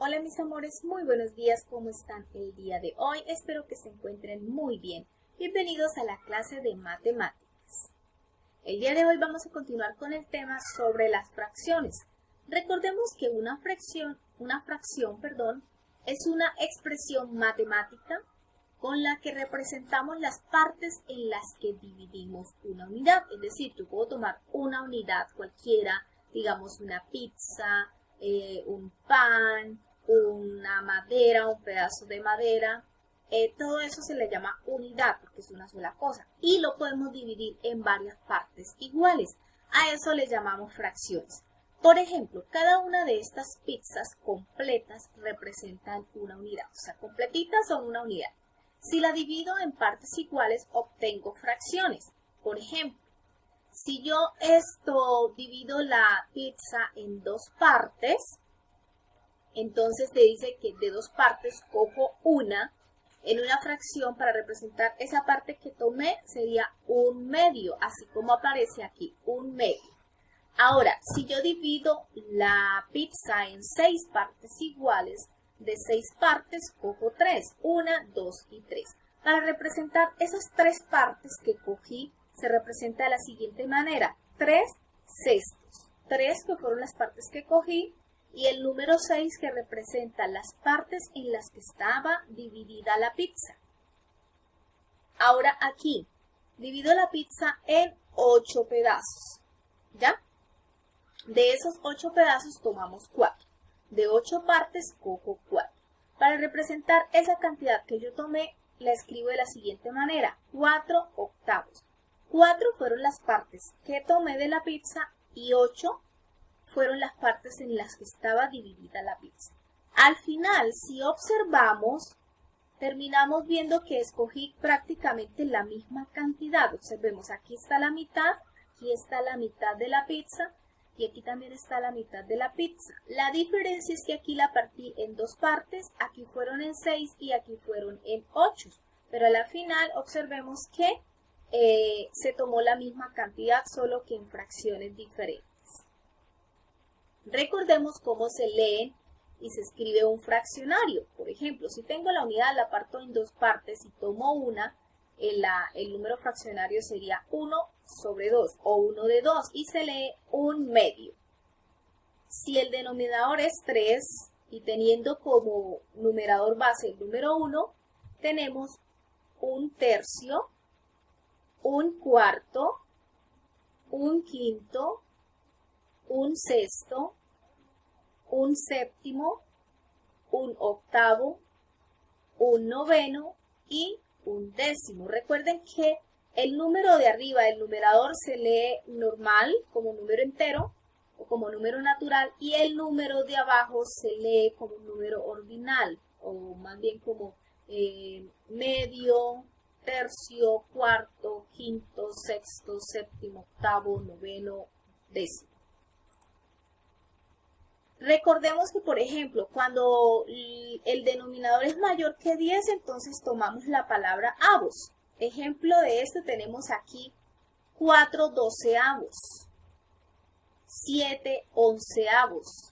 Hola mis amores, muy buenos días, ¿cómo están el día de hoy? Espero que se encuentren muy bien. Bienvenidos a la clase de matemáticas. El día de hoy vamos a continuar con el tema sobre las fracciones. Recordemos que una fracción, es una expresión matemática con la que representamos las partes en las que dividimos una unidad. Es decir, yo puedo tomar una unidad cualquiera, digamos una pizza, un pan, una madera, un pedazo de madera, todo eso se le llama unidad porque es una sola cosa y lo podemos dividir en varias partes iguales. A eso le llamamos fracciones. Por ejemplo, cada una de estas pizzas completas representan una unidad, o sea, completitas son una unidad. Si la divido en partes iguales, obtengo fracciones. Por ejemplo, si yo divido la pizza en dos partes, entonces te dice que de dos partes cojo una. En una fracción, para representar esa parte que tomé, sería un medio, así como aparece aquí, un medio. Ahora, si yo divido la pizza en 6 partes iguales, de 6 partes cojo 3, 1, 2 y 3. Para representar esas 3 partes que cogí, se representa de la siguiente manera, 3 sextos. 3 que fueron las partes que cogí, y el número 6 que representa las partes en las que estaba dividida la pizza. Ahora aquí, divido la pizza en 8 pedazos, ¿ya? De esos 8 pedazos tomamos 4. De 8 partes cojo 4. Para representar esa cantidad que yo tomé, la escribo de la siguiente manera, 4 octavos. 4 fueron las partes que tomé de la pizza y 8 fueron las partes en las que estaba dividida la pizza. Al final, si observamos, terminamos viendo que escogí prácticamente la misma cantidad. Observemos, aquí está la mitad de la pizza y aquí también está la mitad de la pizza. La diferencia es que aquí la partí en dos partes, aquí fueron en 6 y aquí fueron en 8. Pero a la final observemos que se tomó la misma cantidad, solo que en fracciones diferentes. Recordemos cómo se lee y se escribe un fraccionario. Por ejemplo, si tengo la unidad, la parto en dos partes y tomo una, el número fraccionario sería 1 sobre 2 o 1 de 2 y se lee un medio. Si el denominador es 3 y teniendo como numerador base el número 1, tenemos un tercio, un cuarto, un quinto, un sexto, un séptimo, un octavo, un noveno y un décimo. Recuerden que el número de arriba del numerador se lee normal como número entero o como número natural y el número de abajo se lee como un número ordinal o más bien como medio, tercio, cuarto, quinto, sexto, séptimo, octavo, noveno, décimo. Recordemos que, por ejemplo, cuando el denominador es mayor que 10, entonces tomamos la palabra avos. Ejemplo de esto tenemos aquí 4 doceavos, 7 onceavos,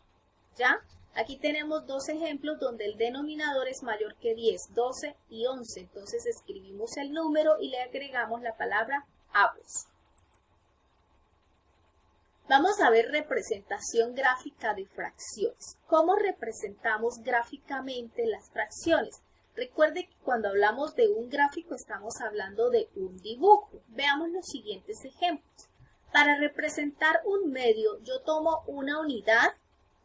¿ya? Aquí tenemos dos ejemplos donde el denominador es mayor que 10, 12 y 11. Entonces escribimos el número y le agregamos la palabra avos. Vamos a ver representación gráfica de fracciones. ¿Cómo representamos gráficamente las fracciones? Recuerde que cuando hablamos de un gráfico estamos hablando de un dibujo. Veamos los siguientes ejemplos. Para representar un medio, yo tomo una unidad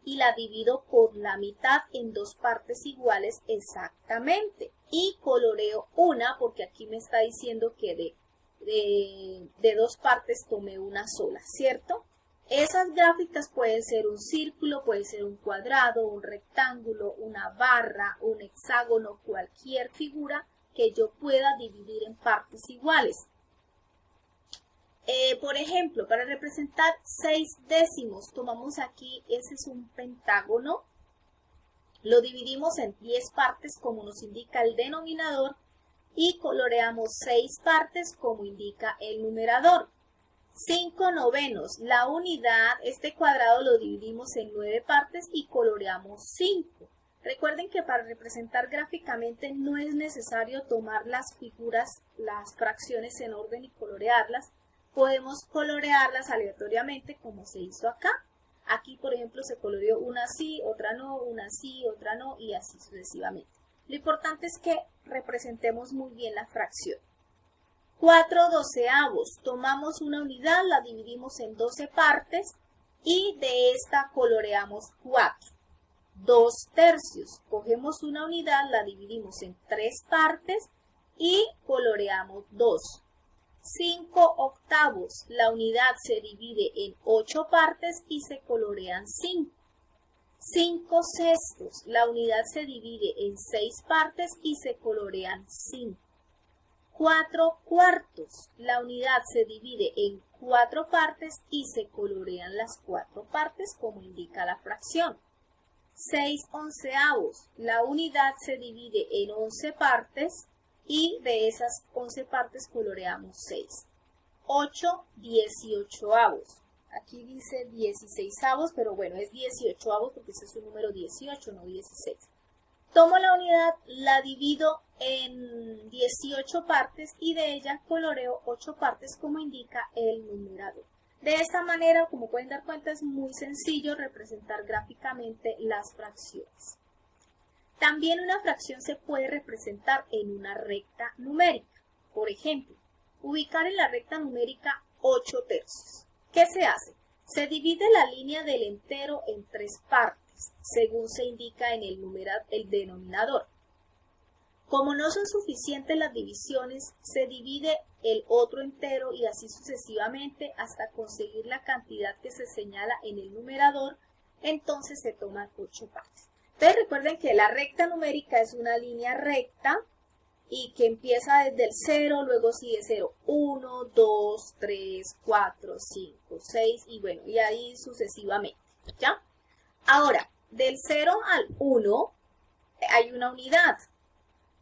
y la divido por la mitad en dos partes iguales exactamente. Y coloreo una porque aquí me está diciendo que de dos partes tomé una sola, ¿cierto? Esas gráficas pueden ser un círculo, puede ser un cuadrado, un rectángulo, una barra, un hexágono, cualquier figura que yo pueda dividir en partes iguales. Por ejemplo, para representar 6 décimos, tomamos aquí, ese es un pentágono, lo dividimos en 10 partes como nos indica el denominador y coloreamos 6 partes como indica el numerador. 5 novenos, la unidad, este cuadrado lo dividimos en 9 partes y coloreamos 5. Recuerden que para representar gráficamente no es necesario tomar las figuras, las fracciones en orden y colorearlas. Podemos colorearlas aleatoriamente como se hizo acá. Aquí, por ejemplo, se coloreó una sí, otra no, una sí, otra no y así sucesivamente. Lo importante es que representemos muy bien la fracción. 4/12. Tomamos una unidad, la dividimos en 12 partes y de esta coloreamos 4. 2/3. Cogemos una unidad, la dividimos en 3 partes y coloreamos 2. 5/8. La unidad se divide en 8 partes y se colorean 5. 5/6. La unidad se divide en 6 partes y se colorean 5. 4/4. La unidad se divide en 4 partes y se colorean las 4 partes como indica la fracción. 6/11. La unidad se divide en 11 partes y de esas 11 partes coloreamos 6. 8/18. Aquí dice 16avos, pero bueno, es 18avos porque este es un número 18, no 16. Tomo la unidad, la divido en 18 partes y de ella coloreo 8 partes como indica el numerador. De esta manera, como pueden dar cuenta, es muy sencillo representar gráficamente las fracciones. También una fracción se puede representar en una recta numérica. Por ejemplo, ubicar en la recta numérica 8/3. ¿Qué se hace? Se divide la línea del entero en 3 partes, según se indica en el denominador. Como no son suficientes las divisiones, se divide el otro entero y así sucesivamente hasta conseguir la cantidad que se señala en el numerador, entonces se toman 8 partes. Entonces recuerden que la recta numérica es una línea recta y que empieza desde el 0, luego sigue 0, 1, 2, 3, 4, 5, 6 y bueno, y ahí sucesivamente, ¿ya? Ahora, del 0 al 1 hay una unidad.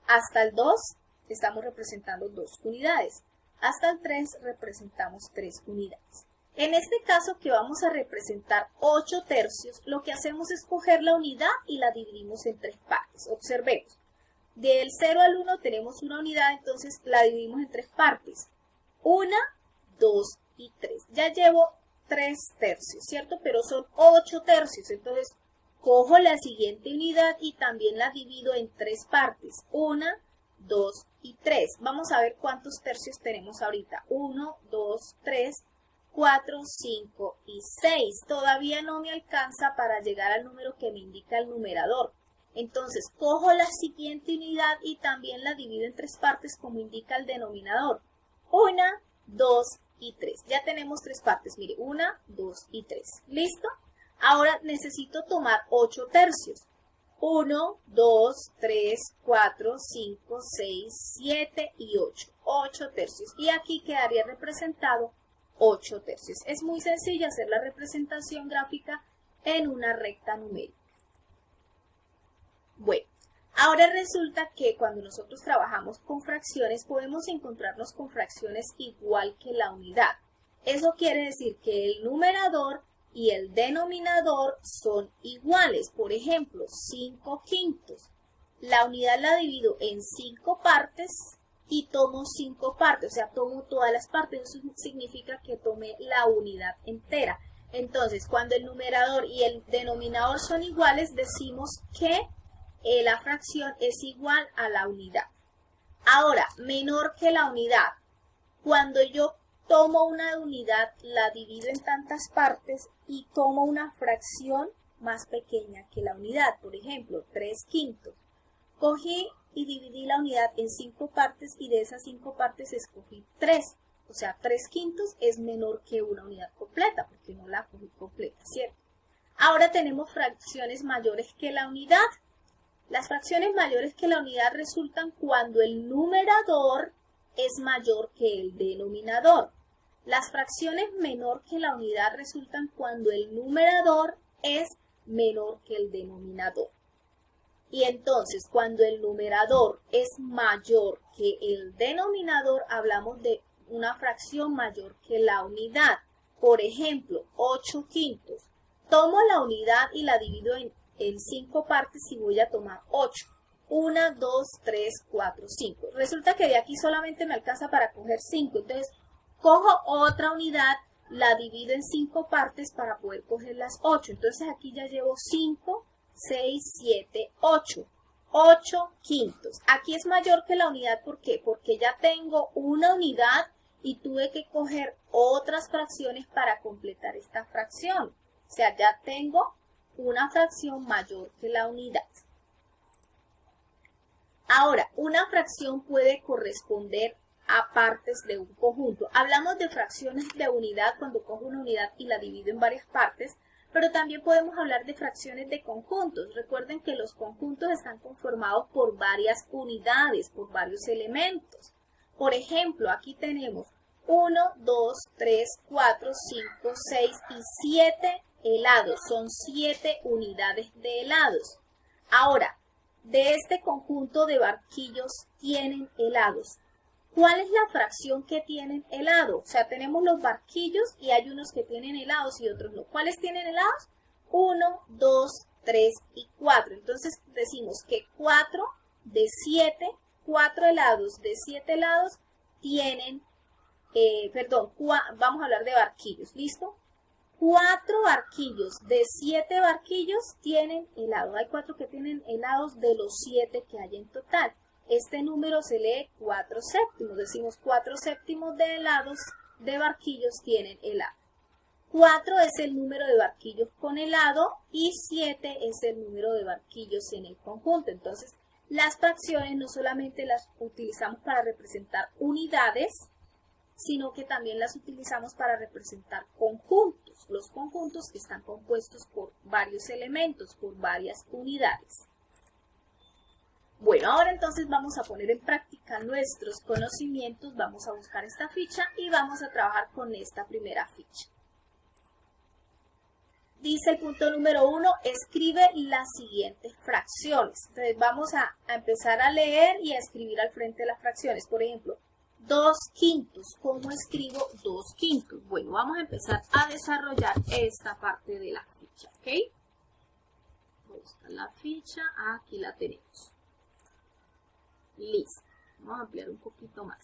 Hasta el 2 estamos representando 2 unidades. Hasta el 3 representamos 3 unidades. En este caso que vamos a representar 8/3, lo que hacemos es coger la unidad y la dividimos en 3 partes. Observemos. Del 0 al 1 tenemos una unidad, entonces la dividimos en 3 partes. 1, 2 y 3. Ya llevo 3/3, ¿cierto? Pero son 8/3, entonces cojo la siguiente unidad y también la divido en 3 partes. 1, 2 y 3. Vamos a ver cuántos tercios tenemos ahorita. 1, 2, 3, 4, 5 y 6. Todavía no me alcanza para llegar al número que me indica el numerador. Entonces, cojo la siguiente unidad y también la divido en 3 partes como indica el denominador. 1, 2 y 3. Ya tenemos 3 partes. Mire, 1, 2 y 3. ¿Listo? Ahora necesito tomar 8/3. 1, 2, 3, 4, 5, 6, 7 y 8. 8/3. Y aquí quedaría representado 8/3. Es muy sencillo hacer la representación gráfica en una recta numérica. Bueno, ahora resulta que cuando nosotros trabajamos con fracciones podemos encontrarnos con fracciones igual que la unidad. Eso quiere decir que el numerador y el denominador son iguales. Por ejemplo, 5/5. La unidad la divido en 5 partes y tomo 5 partes, o sea, tomo todas las partes. Eso significa que tomé la unidad entera. Entonces, cuando el numerador y el denominador son iguales, decimos que la fracción es igual a la unidad. Ahora, menor que la unidad. Cuando yo tomo una unidad, la divido en tantas partes y tomo una fracción más pequeña que la unidad. Por ejemplo, 3/5. Cogí y dividí la unidad en 5 partes y de esas 5 partes escogí 3. O sea, 3/5 es menor que una unidad completa porque no la cogí completa, ¿cierto? Ahora tenemos fracciones mayores que la unidad. Las fracciones mayores que la unidad resultan cuando el numerador es mayor que el denominador. Las fracciones menor que la unidad resultan cuando el numerador es menor que el denominador. Y entonces, cuando el numerador es mayor que el denominador, hablamos de una fracción mayor que la unidad. Por ejemplo, 8/5. Tomo la unidad y la divido en 5 partes y voy a tomar 8. 1, 2, 3, 4, 5. Resulta que de aquí solamente me alcanza para coger 5. Entonces, cojo otra unidad, la divido en 5 partes para poder coger las 8. Entonces, aquí ya llevo 5, 6, 7, 8. 8 quintos. Aquí es mayor que la unidad, ¿por qué? Porque ya tengo una unidad y tuve que coger otras fracciones para completar esta fracción. O sea, ya tengo una fracción mayor que la unidad. Ahora, una fracción puede corresponder a partes de un conjunto. Hablamos de fracciones de unidad cuando cojo una unidad y la divido en varias partes, pero también podemos hablar de fracciones de conjuntos. Recuerden que los conjuntos están conformados por varias unidades, por varios elementos. Por ejemplo, aquí tenemos 1, 2, 3, 4, 5, 6 y 7 helados. Son 7 unidades de helados. Ahora, de este conjunto de barquillos tienen helados. ¿Cuál es la fracción que tienen helado? O sea, tenemos los barquillos y hay unos que tienen helados y otros no. ¿Cuáles tienen helados? 1, 2, 3 y 4. Entonces decimos que 4 de 7, 4 helados de 7 helados tienen, vamos a hablar de barquillos, ¿listo? 4 barquillos de 7 barquillos tienen helado. Hay 4 que tienen helados de los 7 que hay en total. Este número se lee 4 séptimos. Decimos 4 séptimos de helados de barquillos tienen helado. 4 es el número de barquillos con helado y 7 es el número de barquillos en el conjunto. Entonces, las fracciones no solamente las utilizamos para representar unidades, sino que también las utilizamos para representar conjuntos. Los conjuntos que están compuestos por varios elementos, por varias unidades. Bueno, ahora entonces vamos a poner en práctica nuestros conocimientos, vamos a buscar esta ficha y vamos a trabajar con esta primera ficha. Dice el punto número 1, escribe las siguientes fracciones. Entonces vamos a empezar a leer y a escribir al frente de las fracciones. Por ejemplo, 2 quintos. ¿Cómo escribo 2 quintos? Bueno, vamos a empezar a desarrollar esta parte de la ficha, ¿ok? Voy a buscar la ficha, aquí la tenemos. Listo. Vamos a ampliar un poquito más.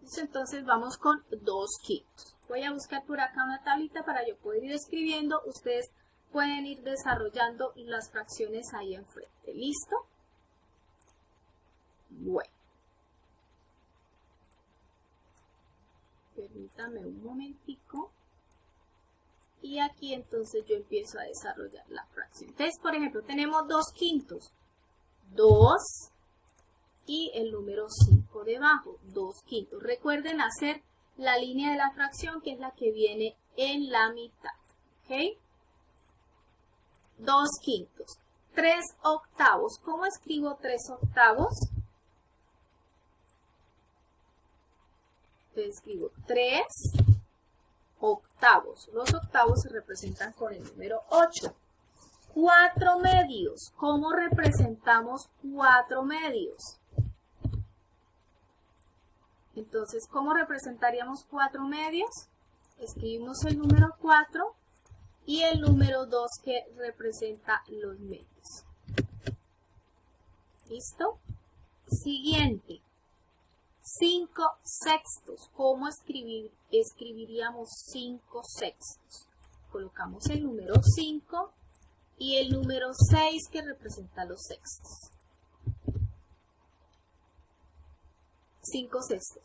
Listo, entonces vamos con 2 quintos. Voy a buscar por acá una tablita para yo poder ir escribiendo. Ustedes pueden ir desarrollando las fracciones ahí enfrente. ¿Listo? Bueno. Permítame un momentico. Y aquí entonces yo empiezo a desarrollar la fracción. Entonces, por ejemplo, tenemos 2 quintos. 2 y el número 5 debajo, 2 quintos. Recuerden hacer la línea de la fracción, que es la que viene en la mitad. ¿Ok? 2 quintos. 3 octavos. ¿Cómo escribo 3 octavos? Entonces escribo 3 octavos. Los octavos se representan con el número 8. 4 medios. ¿Cómo representamos 4 medios? Entonces, ¿cómo representaríamos 4 medios? Escribimos el número 4 y el número 2 que representa los medios. ¿Listo? Siguiente. 5 sextos. ¿Cómo escribiríamos 5 sextos? Colocamos el número 5 y el número 6 que representa los sextos. 5 sextos.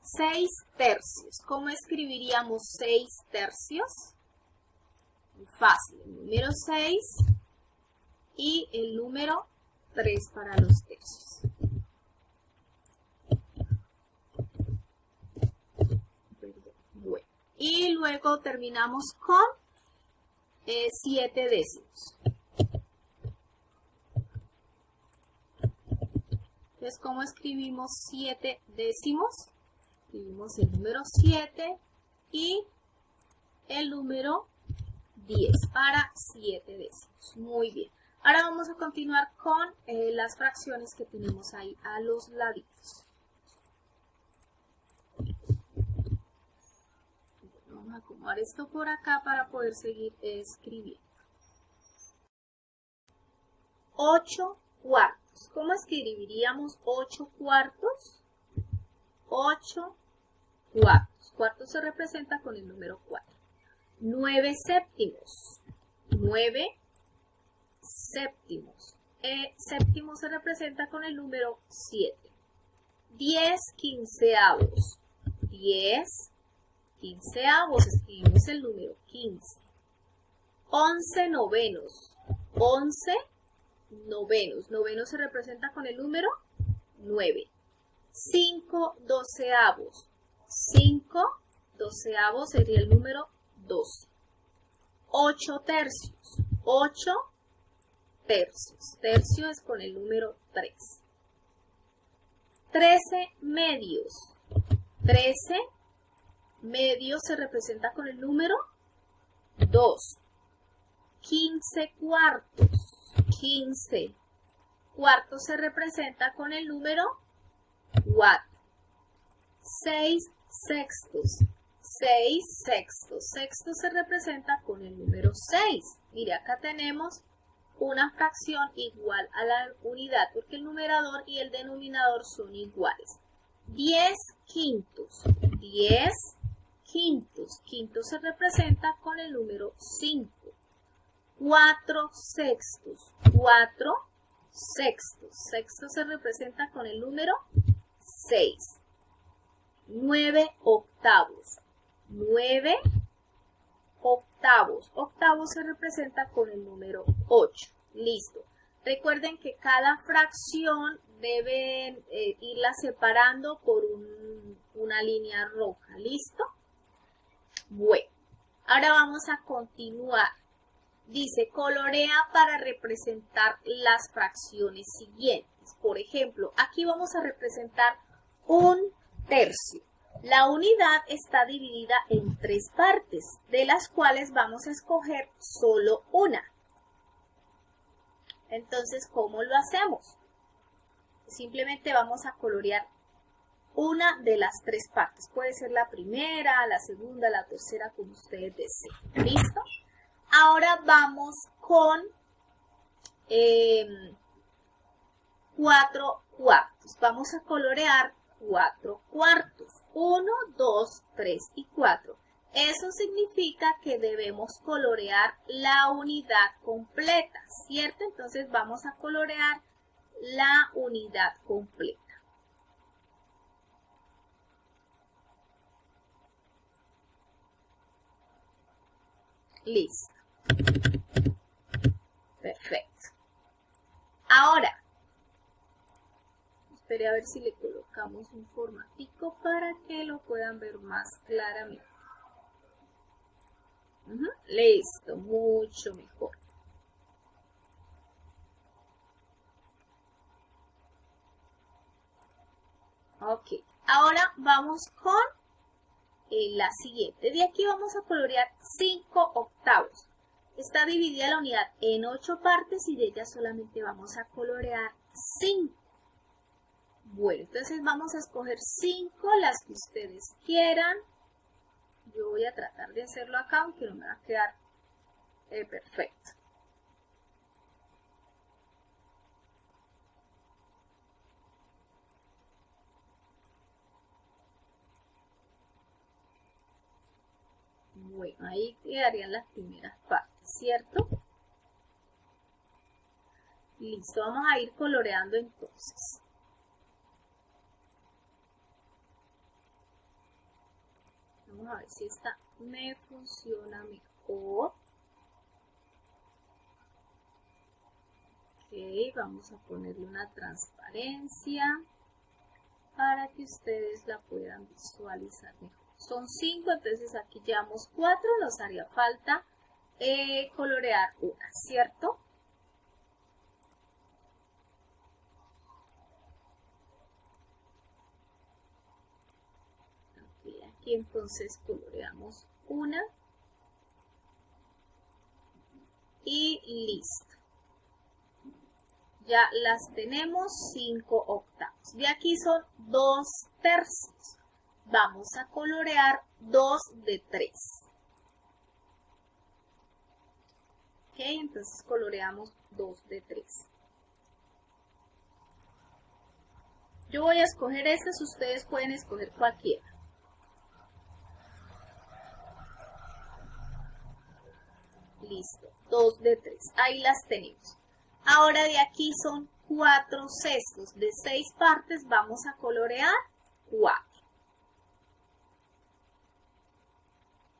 6 tercios. ¿Cómo escribiríamos 6 tercios? Muy fácil. El número 6 y el número 3 para los tercios. Bueno. Y luego terminamos con 7 décimos. Entonces, ¿cómo escribimos 7 décimos? Escribimos el número 7 y el número 10 para 7 décimos. Muy bien. Ahora vamos a continuar con las fracciones que tenemos ahí a los laditos. Vamos Vamos a acomodar esto por acá para poder seguir escribiendo. 8 cuartos. ¿Cómo escribiríamos 8 cuartos? 8 cuartos. Cuartos se representa con el número 4. 9 séptimos. 9 séptimos. Séptimo se representa con el número 7. 10 quinceavos. 10 quinceavos. Escribimos el número 15. 11 novenos. 11 novenos. Noveno se representa con el número 9. 5 doceavos. 5 doceavos sería el número 12. 8 tercios. 8 tercios. Tercio es con el número 3. 13 medios. 13 medios se representa con el número 2. 15 cuartos. 15 cuartos se representa con el número 4. 6 sextos. 6 sextos. Sexto se representa con el número 6. Mire, acá tenemos una fracción igual a la unidad porque el numerador y el denominador son iguales. 10 quintos. 10 quintos. Quinto se representa con el número 5. 4 sextos. 4 sextos. Sexto se representa con el número 6. 9 octavos. 9 octavos. Octavos se representa con el número 8. Listo. Recuerden que cada fracción deben irla separando por una línea roja. ¿Listo? Bueno, ahora vamos a continuar. Dice, colorea para representar las fracciones siguientes. Por ejemplo, aquí vamos a representar un tercio. La unidad está dividida en 3 partes, de las cuales vamos a escoger solo una. Entonces, ¿cómo lo hacemos? Simplemente vamos a colorear una de las 3 partes. Puede ser la primera, la segunda, la tercera, como ustedes deseen. ¿Listo? Ahora vamos con 4 cuartos. Vamos a colorear 4 cuartos. 1, 2, 3 y 4. Eso significa que debemos colorear la unidad completa, ¿cierto? Entonces vamos a colorear la unidad completa. Listo. Perfecto. Ahora, espere a ver si le colocamos un formatico para que lo puedan ver más claramente. Listo, mucho mejor. Ok, ahora vamos con la siguiente. De aquí vamos a colorear 5 octavos. Está dividida la unidad en 8 partes y de ellas solamente vamos a colorear 5. Bueno, entonces vamos a escoger 5, las que ustedes quieran. Yo voy a tratar de hacerlo acá, aunque no me va a quedar perfecto. Bueno, ahí quedarían las primeras partes, ¿cierto? Listo, vamos a ir coloreando entonces. Vamos a ver si esta me funciona mejor. Ok, vamos a ponerle una transparencia para que ustedes la puedan visualizar mejor. Son 5, entonces aquí llevamos 4, nos haría falta colorear una, ¿cierto? Aquí entonces coloreamos una y listo. Ya las tenemos 5 octavos. De aquí son 2 tercios. vamos a colorear 2 de 3. Ok, entonces coloreamos 2 de 3. Yo voy a escoger estas, ustedes pueden escoger cualquiera. Listo, 2 de 3. Ahí las tenemos. Ahora de aquí son 4 cestos. De 6 partes vamos a colorear 4.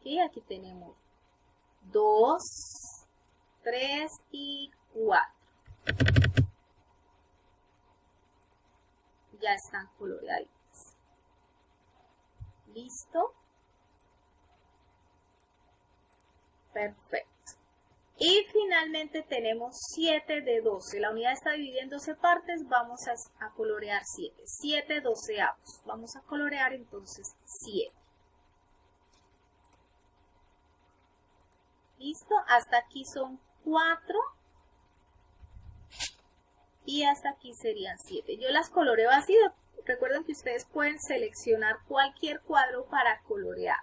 Y aquí tenemos 2, 3 y 4. Ya están coloreadas. ¿Listo? Perfecto. Y finalmente tenemos 7 de 12. La unidad está dividida en 12 partes. Vamos a colorear 7. 7 doceavos. Vamos a colorear entonces 7. ¿Listo? Hasta aquí son 4. Y hasta aquí serían 7. Yo las coloreo así. Recuerden que ustedes pueden seleccionar cualquier cuadro para colorear.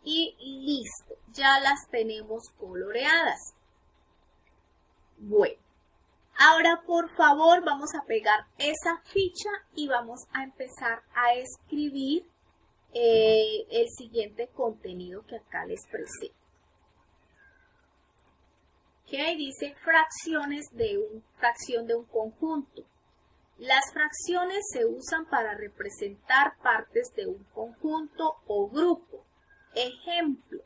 Y listo, ya las tenemos coloreadas. Bueno, ahora por favor vamos a pegar esa ficha y vamos a empezar a escribir el siguiente contenido que acá les presento. Que dice fracción de un conjunto. Las fracciones se usan para representar partes de un conjunto o grupo. Ejemplo,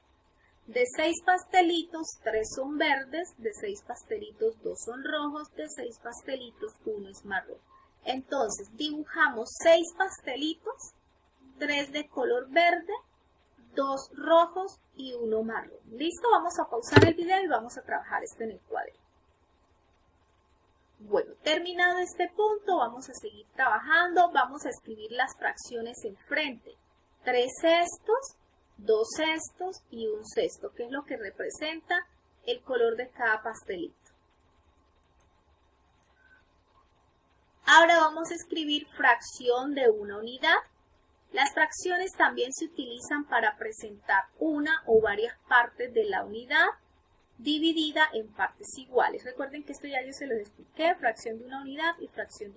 de 6 pastelitos, 3 son verdes, de 6 pastelitos, 2 son rojos, de 6 pastelitos, 1 es marrón. Entonces, dibujamos 6 pastelitos, 3 de color verde, 2 rojos y 1 marrón. ¿Listo? Vamos a pausar el video y vamos a trabajar esto en el cuaderno. Bueno, terminado este punto, vamos a seguir trabajando. Vamos a escribir las fracciones enfrente. 3 cestos, 2 cestos y 1 cesto, que es lo que representa el color de cada pastelito. Ahora vamos a escribir fracción de una unidad. Las fracciones también se utilizan para presentar una o varias partes de la unidad dividida en partes iguales. Recuerden que esto ya yo se los expliqué, fracción de una unidad y fracción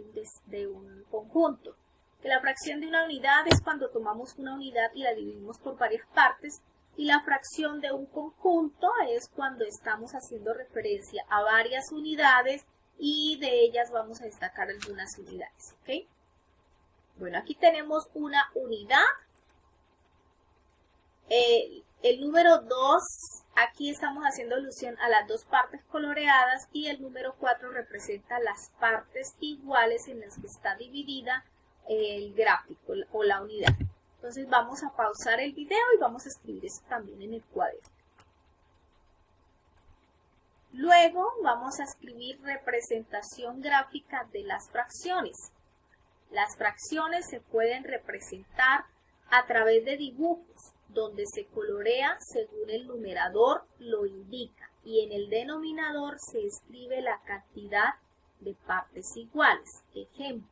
de un conjunto. Que la fracción de una unidad es cuando tomamos una unidad y la dividimos por varias partes, y la fracción de un conjunto es cuando estamos haciendo referencia a varias unidades y de ellas vamos a destacar algunas unidades. ¿Ok? Bueno, aquí tenemos una unidad. El número 2, aquí estamos haciendo alusión a las 2 partes coloreadas, y el número 4 representa las partes iguales en las que está dividida el gráfico o la unidad. Entonces vamos a pausar el video y vamos a escribir eso también en el cuaderno. Luego vamos a escribir representación gráfica de las fracciones. Las fracciones se pueden representar a través de dibujos, donde se colorea según el numerador lo indica, y en el denominador se escribe la cantidad de partes iguales. Ejemplo.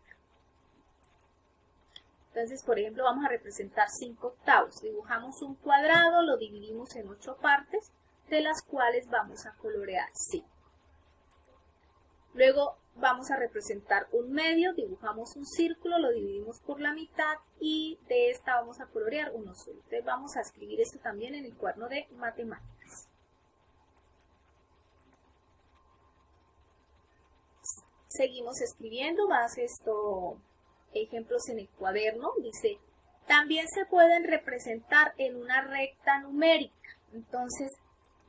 Entonces, por ejemplo, vamos a representar 5 octavos. Dibujamos un cuadrado, lo dividimos en 8 partes, de las cuales vamos a colorear 5. Luego vamos a representar un medio, dibujamos un círculo, lo dividimos por la mitad y de esta vamos a colorear uno solo. Entonces vamos a escribir esto también en el cuaderno de matemáticas. Seguimos escribiendo más ejemplos en el cuaderno. Dice, también se pueden representar en una recta numérica. Entonces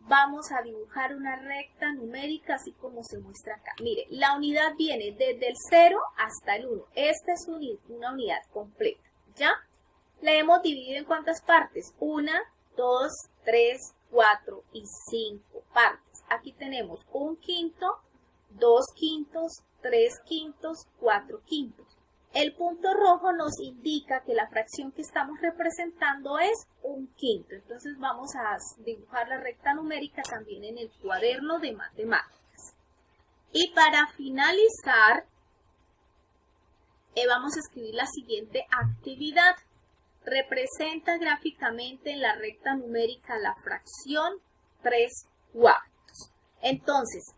vamos a dibujar una recta numérica así como se muestra acá. Mire, la unidad viene desde el 0 hasta el 1. Esta es una unidad completa, ¿ya? La hemos dividido en ¿cuántas partes? 1, 2, 3, 4 y 5 partes. Aquí tenemos 1 quinto, 2 quintos, 3 quintos, 4 quintos. El punto rojo nos indica que la fracción que estamos representando es 1 quinto. Entonces vamos a dibujar la recta numérica también en el cuaderno de matemáticas. Y para finalizar, vamos a escribir la siguiente actividad. Representa gráficamente en la recta numérica la fracción 3/4. Entonces,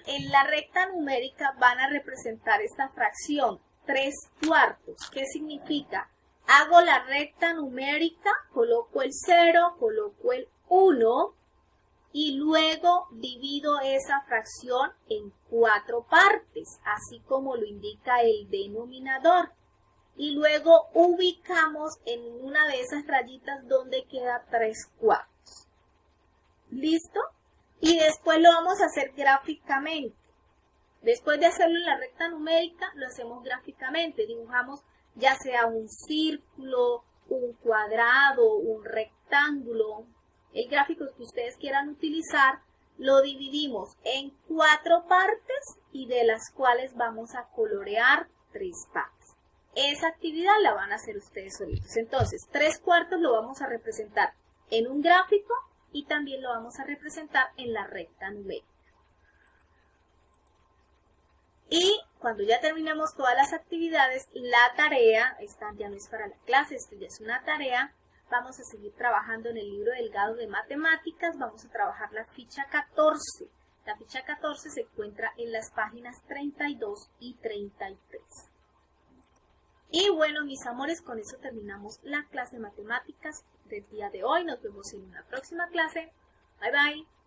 en la recta numérica van a representar esta fracción 3/4. ¿Qué significa? Hago la recta numérica, coloco el 0, coloco el 1 y luego divido esa fracción en 4 partes, así como lo indica el denominador. Y luego ubicamos en una de esas rayitas donde queda 3/4. ¿Listo? Y después lo vamos a hacer gráficamente. Después de hacerlo en la recta numérica, lo hacemos gráficamente. Dibujamos ya sea un círculo, un cuadrado, un rectángulo. El gráfico que ustedes quieran utilizar, lo dividimos en 4 partes y de las cuales vamos a colorear 3 partes. Esa actividad la van a hacer ustedes solitos. Entonces, 3/4 lo vamos a representar en un gráfico y también lo vamos a representar en la recta numérica. Y cuando ya terminemos todas las actividades, la tarea, esta ya no es para la clase, esto ya es una tarea, vamos a seguir trabajando en el libro Delgado de Matemáticas, vamos a trabajar la ficha 14. La ficha 14 se encuentra en las páginas 32 y 33. Y bueno, mis amores, con eso terminamos la clase de matemáticas del día de hoy. Nos vemos en una próxima clase. Bye, bye.